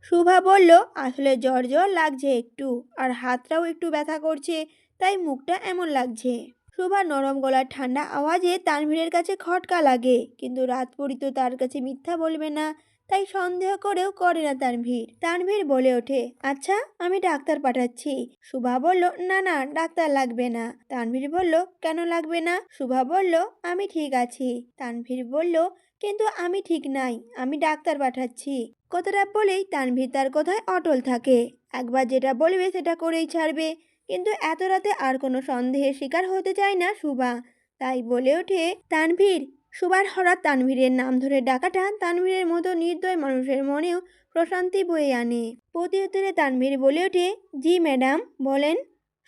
শুভা বলল, আসলে জ্বর জ্বর লাগছে একটু, আর হাতটাও একটু ব্যথা করছে, তাই মুখটা এমন লাগছে। শুভা নরম গলার ঠান্ডা আওয়াজে তানভীরের কাছে খটকা লাগে, কিন্তু রাতপুরি তো তার কাছে মিথ্যা বলবে না, তাই সন্দেহ করেও করে না তানভীর। তানভীর বলে ওঠে, আচ্ছা আমি ডাক্তার পাঠাচ্ছি। শুভা বলল, না না ডাক্তার লাগবে না। তানভীর বলল, কেন লাগবে না? শুভা বলল, আমি ঠিক আছি। তানভীর বলল, কিন্তু আমি ঠিক নাই, আমি ডাক্তার পাঠাচ্ছি। কথাটা বলেই তানভীর তার কথায় অটল থাকে। একবার যেটা বলবে সেটা করেই ছাড়বে। কিন্তু এত রাতে আর কোনো সন্দেহের শিকার হতে চায় না শুভা, তাই বলে ওঠে, তানভীর। সুভার হঠাৎ তানভীরের নাম ধরে ডাকাটা তানভীরের মতো নির্দয় মানুষের মনেও প্রশান্তি বয়ে আনে। প্রতি উত্তরে তানভীর বলে ওঠে, জি ম্যাডাম বলেন।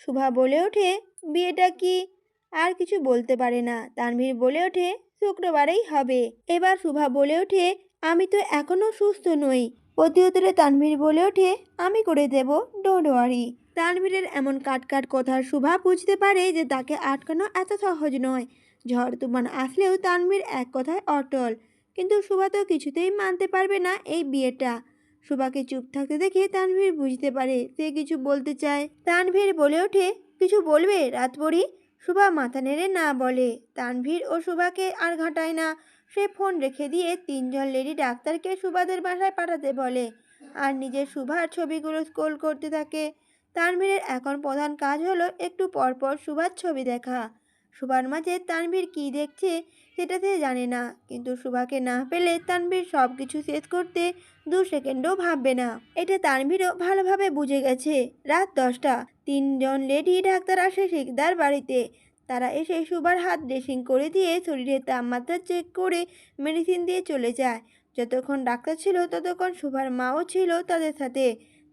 শুভা বলে ওঠে, বিয়েটা কি? আর কিছু বলতে পারে না। তানভীর বলে ওঠে, শুক্রবারেই হবে। এবার শুভা বলে ওঠে, আমি তো এখনো সুস্থ নই। প্রতি উত্তরে তানভীর বলে ওঠে, আমি করে দেব, ডোন্ট ওয়ারি। তানভীরের এমন কাট কথা শুভা বুঝতে পারে যে তাকে আটকানো এত সহজ নয়। ঝড় তুফান আসলেও তানভীর এক কথায় অটল। কিন্তু শুভা তো কিছুতেই মানতে পারবে না এই বিয়েটা। শুভাকে চুপ থাকতে দেখে তানভীর বুঝতে পারে সে কিছু বলতে চায়। তানভীর বলে ওঠে, কিছু বলবে রাতপরি? শুভা মাথা নেড়ে না বলে। তানভীর ও শুভাকে আর ঘাঁটায় না। সে ফোন রেখে দিয়ে তিনজন লেডি ডাক্তারকে শুভাদের বাসায় পাঠাতে বলে, আর নিজের শুভার ছবিগুলো স্ক্রোল করতে থাকে। তানভীরের এখন প্রধান কাজ হলো একটু পরপর শুভার ছবি দেখা। শুভার মাঝে তানভীর কী দেখছে সেটা সে জানে না, কিন্তু শুভাকে না পেলে তানভীর সব কিছু শেষ করতে 2 সেকেন্ডও ভাববে না। এটা তানভীরও ভালোভাবে বুঝে গেছে। রাত 10টা। তিনজন লেডি ডাক্তার আসে শিকদার বাড়িতে। তারা এসে শুভার হাত ড্রেসিং করে দিয়ে শরীরের তাপমাত্রা চেক করে মেডিসিন দিয়ে চলে যায়। যতক্ষণ ডাক্তার ছিল ততক্ষণ শুভার মাও ছিল তাদের সাথে।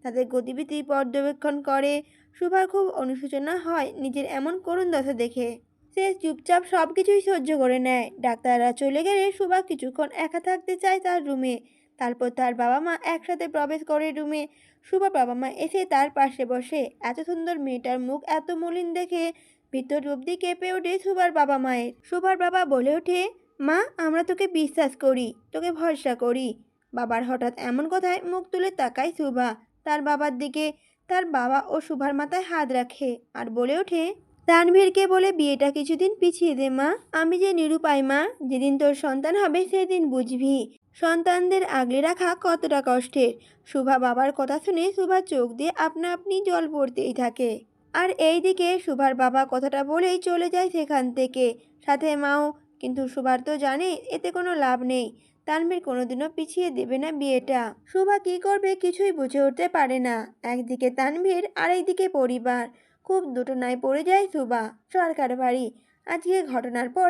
তাদের গতিবিধি পর্যবেক্ষণ করে। শুভার খুব অনুশোচনা হয় নিজের এমন করুণ দশা দেখে। সে চুপচাপ সব কিছুই সহ্য করে নেয়। ডাক্তাররা চলে গেলে শুভা কিছুক্ষণ একা থাকতে চায় তার রুমে। তারপর তার বাবা মা একসাথে প্রবেশ করে রুমে। শুভা বাবা মা এসে তার পাশে বসে। এত সুন্দর মেয়েটার মুখ এত মলিন দেখে ভিতর অব্দি কেঁপে ওঠে শুভার বাবা মায়ের। শুভার বাবা বলে ওঠে, মা আমরা তোকে বিশ্বাস করি, তোকে ভরসা করি। বাবার হঠাৎ এমন কথায় মুখ তুলে তাকায় শুভা তার বাবার দিকে। তার বাবা ও শুভার মাথায় হাত রাখে আর বলে ওঠে, তানভীরকে বলে বিয়েটা কিছুদিন পিছিয়ে দে মা। আমি যে নিরুপায় মা, যেদিন তোর সন্তান হবে সেদিন বুঝবি সন্তানদের আগলে রাখা কতটা কষ্টের। শুভা বাবার কথা শুনে শুভার চোখ দিয়ে আপনা আপনি জল পড়তেই থাকে। আর এইদিকে শুভার বাবা কথাটা বলেই চলে যায় সেখান থেকে, সাথে মাও। কিন্তু শুভার তো জানে এতে কোনো লাভ নেই। তানভীর কোনোদিনও পিছিয়ে দেবে না বিয়েটা। শুভা কি করবে কিছুই বুঝে উঠতে পারে না। একদিকে তানভীর আর একদিকে পরিবার। খুব দুটনায় পড়ে যায় শুভা। সরকার বাড়ি। আজকে ঘটনার পর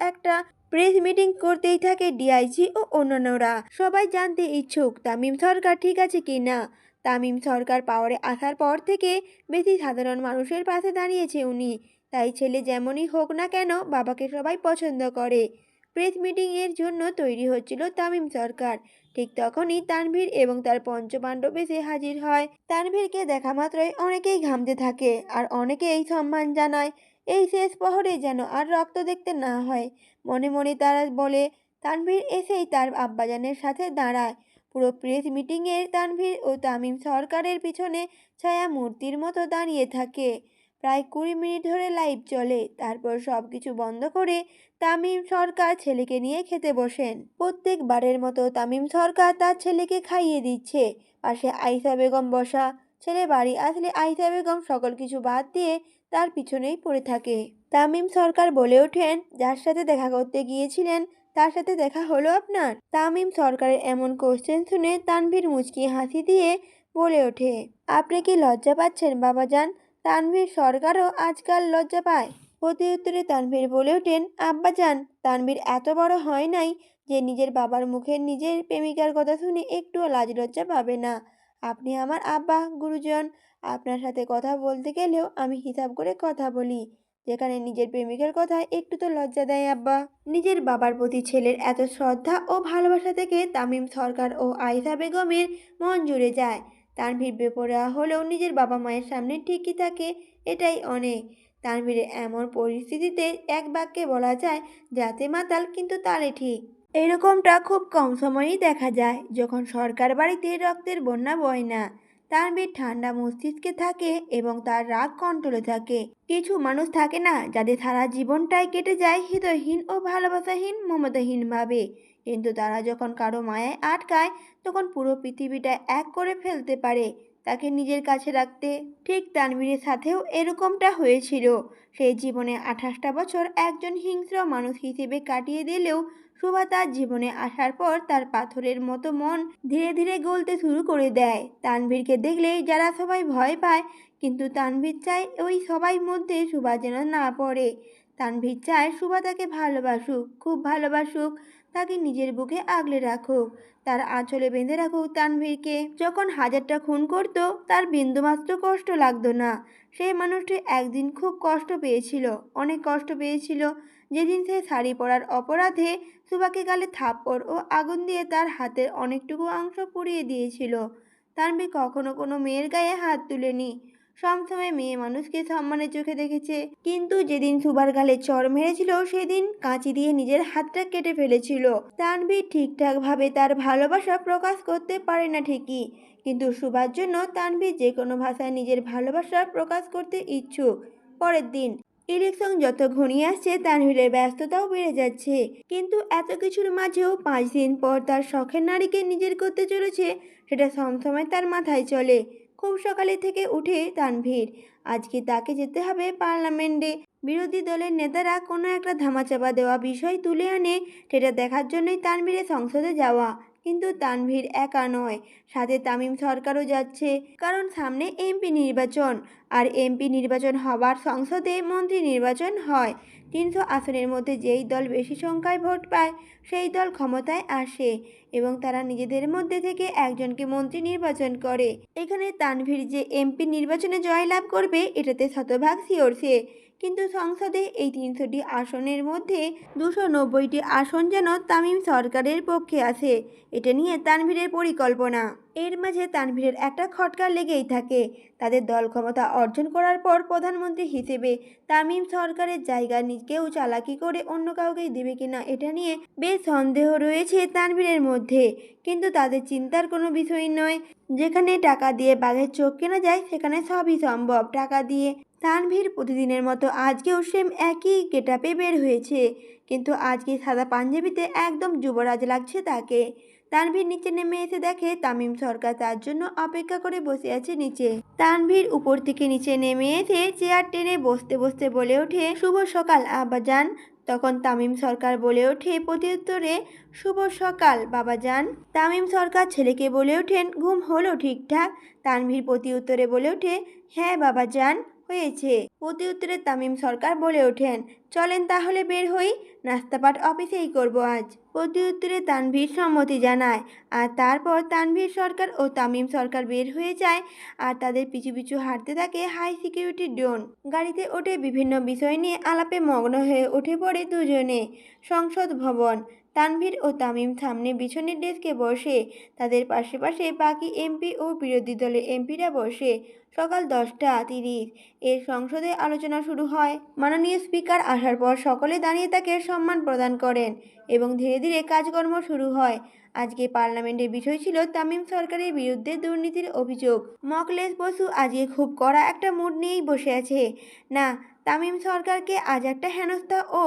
একটা প্রেস মিটিং করতেই থাকে ডিআইজি ও অন্যান্যরা। সবাই জানতে ইচ্ছুক তামিম সরকার ঠিক আছে কি না। তামিম সরকার পাওয়ারে আসার পর থেকে বেশি সাধারণ মানুষের পাশে দাঁড়িয়েছে উনি। তাই ছেলে যেমনই হোক না কেন বাবাকে সবাই পছন্দ করে। প্রেস মিটিংয়ের জন্য তৈরি হচ্ছিল তামিম সরকার। ঠিক তখনই তানভীর এবং তার পঞ্চপাণ্ডব এসে হাজির হয়। তানভীরকে দেখা মাত্রই অনেকেই ঘামতে থাকে আর অনেকেই সম্মান জানায়। এই শেষ প্রহরে যেন আর রক্ত দেখতে না হয়। মনে মনে তারা বলে, তানভীর এসেই তার আব্বাজানের সাথে দাঁড়ায়। পুরো প্রেস মিটিংয়ে তানভীর ও তামিম সরকারের পিছনে ছায়া মূর্তির মতো দাঁড়িয়ে থাকে। প্রায় 20 মিনিট ধরে লাইভ চলে। তারপর সব কিছু বন্ধ করে তামিম সরকার ছেলেকে নিয়ে খেতে বসেন। প্রত্যেকবারের মতো তামিম সরকার তার ছেলেকে খাইয়ে দিচ্ছে। পাশে আইসা বেগম বসা। ছেলে বাড়ি আসলে আইসা বেগম সকল কিছু বাদ দিয়ে তার পিছনেই পড়ে থাকে। তামিম সরকার বলে ওঠেন, যার সাথে দেখা করতে গিয়েছিলেন তার সাথে দেখা হলো আপনার? তামিম সরকারের এমন কোশ্চেন শুনে তানভীর মুচকি হাসি দিয়ে বলে ওঠে, আপনি কি লজ্জা পাচ্ছেন বাবাজান? তানভীর সরকারও আজকাল লজ্জা পায়। প্রতি উত্তরে তানভীর বলে ওঠেন, আব্বাজান। তানভীর এত বড় হয় নাই যে নিজের বাবার মুখে নিজের প্রেমিকার কথা শুনে একটুও লাজ লজ্জা পাবে না। আপনি আমার আব্বা গুরুজন। আপনার সাথে কথা বলতে গেলেও আমি হিসাব করে কথা বলি। যেখানে নিজের প্রেমিকের কথায় একটু তো লজ্জা দেয় আব্বা। নিজের বাবার প্রতি ছেলের এত শ্রদ্ধা ও ভালোবাসা থেকে তামিম সরকার ও আয়েশা বেগমের মন জুড়ে যায়। তানভীর বেপরোয়া হলেও নিজের বাবা মায়ের সামনে ঠিকই থাকে, এটাই অনেক। তানভীরের এমন পরিস্থিতিতে এক বাক্যে বলা যায়, জাতে মাতাল কিন্তু তালে ঠিক। এরকমটা খুব কম সময়েই দেখা যায় যখন সরকার বাড়িতে রক্তের বন্যা বয় না। তানভীর ঠান্ডা মস্তিষ্কে থাকে এবং তার রাগ কন্ট্রোলে থাকে। কিছু মানুষ থাকে না যাদের সারা জীবনটাই কেটে যায় হৃদয়হীন ও ভালোবাসাহীন মমতাহীন ভাবে, কিন্তু তারা যখন কারো মায়ায় আটকায় তখন পুরো পৃথিবীটা এক করে ফেলতে পারে তাকে নিজের কাছে রাখতে। ঠিক তানভীরের সাথেও এরকমটা হয়েছিল। সেই জীবনে 28টা বছর একজন হিংস্র মানুষ হিসেবে কাটিয়ে দিলেও শোভা তার জীবনে আসার পর তার পাথরের মতো মন ধীরে ধীরে গলতে শুরু করে দেয়। তানভীরকে দেখলেই যারা সবাই ভয় পায়, কিন্তু তানভীর চায় ওই সবাই মধ্যে শোভা যেন না পড়ে। তানভীর চায় শোভা তাকে ভালোবাসুক, খুব ভালোবাসুক, তাকে নিজের বুকে আগলে রাখুক, তার আঁচলে বেঁধে রাখুক। তানভীরকে যখন হাজারটা খুন করত তার বিন্দুমাত্র কষ্ট লাগতো না। সেই মানুষটি একদিন খুব কষ্ট পেয়েছিল, অনেক কষ্ট পেয়েছিল, যেদিন সে শাড়ি পরার অপরাধে সুবাকে গালে থাপ্পড় ও আগুন দিয়ে তার হাতের অনেকটুকু অংশ পুড়িয়ে দিয়েছিল। তানভীর কখনো কোনো মেয়ের গায়ে হাত তুলেনি, সবসময় মেয়ে মানুষকে সম্মানের চোখে দেখেছে। কিন্তু যেদিন সুবার গালে চড় মেরেছিল সেদিন কাঁচি দিয়ে নিজের হাতটা কেটে ফেলেছিল। তানভীর ঠিকঠাকভাবে তার ভালোবাসা প্রকাশ করতে পারে না ঠিকই, কিন্তু সুবার জন্য তানভীর যে কোনো ভাষায় নিজের ভালোবাসা প্রকাশ করতে ইচ্ছুক। পরের দিন ইলেকশন যত ঘনিয়ে আসছে তানভীরের ব্যস্ততাও বেড়ে যাচ্ছে, কিন্তু এত কিছুর মাঝেও 5 দিন পর তার শখের নারীকে নিজের করতে চলেছে সেটা সবসময় তার মাথায় চলে। খুব সকালে থেকে উঠে তানভীর আজকে তাকে যেতে হবে পার্লামেন্টে। বিরোধী দলের নেতারা কোনো একটা ধামাচাপা দেওয়া বিষয় তুলে আনে, সেটা দেখার জন্যই তানভীরের সংসদে যাওয়া। কিন্তু তানভীর একা নয়, সাথে তামিম সরকারও যাচ্ছে, কারণ সামনে এমপি নির্বাচন। আর এমপি নির্বাচন হবার সংসদে মন্ত্রী নির্বাচন হয়। 300 আসনের মধ্যে যেই দল বেশি সংখ্যায় ভোট পায় সেই দল ক্ষমতায় আসে এবং তারা নিজেদের মধ্যে থেকে একজনকে মন্ত্রী নির্বাচন করে। এখানে তানভীর যে এমপি নির্বাচনে জয়লাভ করবে এটাতে শতভাগ শিওর সে। কিন্তু সংসদে এই 300টি আসনের মধ্যে 290টি আসন যেন তামিম সরকারের পক্ষে আসে, এটা নিয়ে তানভীরের পরিকল্পনা। এর মাঝে তানভীরের একটা খটকা লেগেই থাকে। তাদের দল ক্ষমতা অর্জন করার পর প্রধানমন্ত্রী হিসেবে তামিম সরকারের জায়গা কেউ চালাকি করে অন্য কাউকে দেবে কিনা এটা নিয়ে বেশ সন্দেহ রয়েছে তানভীরের মধ্যে। কিন্তু তাদের চিন্তার কোনো বিষয় নয়, যেখানে টাকা দিয়ে বাঘের চোখ কেনা যায় সেখানে সবই সম্ভব টাকা দিয়ে। তানভীর প্রতিদিনের মতো আজকেও সেম একই গেটআপে বের হয়েছে, কিন্তু আজকে সাদা পাঞ্জাবিতে একদম যুবরাজ লাগছে তাকে। তানভীর নিচে নেমে এসে দেখে তামিম সরকার তার জন্য অপেক্ষা করে বসে আছে নিচে। তানভীর উপর থেকে নিচে নেমে এসে চেয়ার টেনে বসতে বসতে বলে ওঠে, শুভ সকাল আব্বাজান। তখন তামিম সরকার বলে ওঠে প্রত্যুত্তরে, শুভ সকাল বাবাজান। তামিম সরকার ছেলেকে বলে ওঠেন, ঘুম হলো ঠিকঠাক? তানভীর প্রত্যুত্তরে বলে ওঠে, হ্যাঁ বাবাজান হয়েছে। প্রত্যুত্তরে তামিম সরকার বলে ওঠেন, চলেন তাহলে বের হই, নাস্তাপাট অফিসেই করব আজ। প্রত্যুত্তরে তানভীর সম্মতি জানায়, আর তারপর তানভীর সরকার ও তামিম সরকার বের হয়ে যায় আর তাদের পিছু পিছু হাঁটতে থাকে হাই সিকিউরিটি ড্রোন। গাড়িতে ওঠে বিভিন্ন বিষয় নিয়ে আলাপে মগ্ন হয়ে উঠে পড়ে দুজনে। সংসদ ভবন। তানভীর ও তামিম সামনে পিছনের ডেস্কে বসে, তাদের পাশে পাশে বাকি এমপি ও বিরোধী দলের এমপিরা বসে। সকাল 10টা 30 এর সংসদে আলোচনা শুরু হয়। মাননীয় স্পিকার আসার পর সকলে দাঁড়িয়ে তাকে সম্মান প্রদান করেন এবং ধীরে ধীরে কাজকর্ম শুরু হয়। আজকে পার্লামেন্টের বিষয় ছিল তামিম সরকারের বিরুদ্ধে দুর্নীতির অভিযোগ। মকলেশ বসু আজকে খুব কড়া একটা মুড নিয়েই বসে আছে। না, তামিম সরকারকে আজ একটা হেনস্থা ও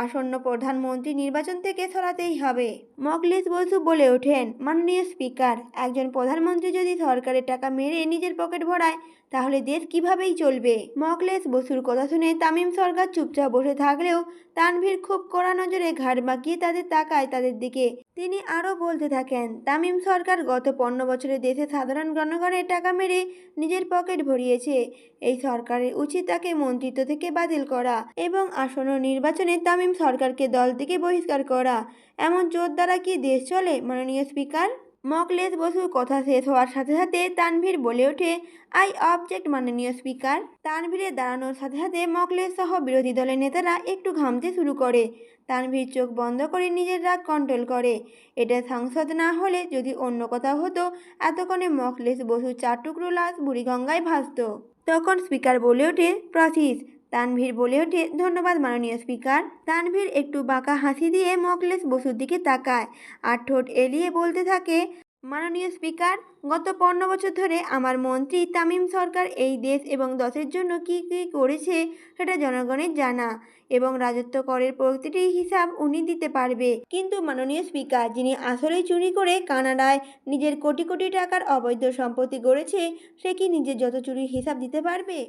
আসন্ন প্রধানমন্ত্রী নির্বাচন থেকে সরাতেই হবে। মকলেশ বসু বলে ওঠেন, মাননীয় স্পিকার, একজন প্রধানমন্ত্রী যদি সরকারের টাকা মেরে নিজের পকেট ভরায় তাহলে দেশ কিভাবেই চলবে? মকলেশ বসুর কথা শুনে তামিম সরকার চুপচাপ বসে থাকলেও তানভীর খুব কড়া নজরে ঘাড় বাঁকিয়ে তাকায় তাদের দিকে। তিনি আরও বলতে থাকেন, তামিম সরকার গত 15 বছরে দেশের সাধারণ জনগণের টাকা মেরে নিজের পকেট ভরিয়েছে। এই সরকারের উচিত তাকে মন্ত্রিত্ব থেকে বাতিল করা এবং আসন্ন নির্বাচনে তামিম সরকারকে দল থেকে বহিষ্কার করা। এমন জোর দ্বারা কি দেশ চলে মাননীয় স্পিকার? মকলেশ বসুর কথা শেষ হওয়ার সাথে সাথে তানভীর বলে ওঠে, আই অবজেক্ট মাননীয় স্পিকার। তানভীরের দাঁড়ানোর সাথে সাথে মকলেশ সহ বিরোধী দলের নেতারা একটু ঘামতে শুরু করে। তানভীর চোখ বন্ধ করে নিজের রাগ কন্ট্রোল করে। এটা সংসদ না হলে যদি অন্য কথা হতো এতক্ষণে মকলেশ বসুর 4 টুকরো লাশ বুড়িগঙ্গায় ভাসত। তখন স্পিকার বলে ওঠে, প্রসিস। তানভীর বলে ওঠে, ধন্যবাদ মাননীয় স্পিকার। তানভীর একটু বাঁকা হাসি দিয়ে মকলেশ বসুর দিকে তাকায় আর ঠোঁট এলিয়ে বলতে থাকে, মাননীয় স্পিকার, গত 15 বছর ধরে আমার মন্ত্রী তামিম সরকার এই দেশ এবং দশের জন্য কি কি করেছে সেটা জনগণের জানা, এবং রাজত্ব করের প্রতিটি হিসাব উনি দিতে পারবে। কিন্তু মাননীয় স্পিকার, যিনি আসলেই চুরি করে কানাডায় নিজের কোটি কোটি টাকার অবৈধ সম্পত্তি গড়েছে, সে কি নিজের যত চুরির হিসাব দিতে পারবে?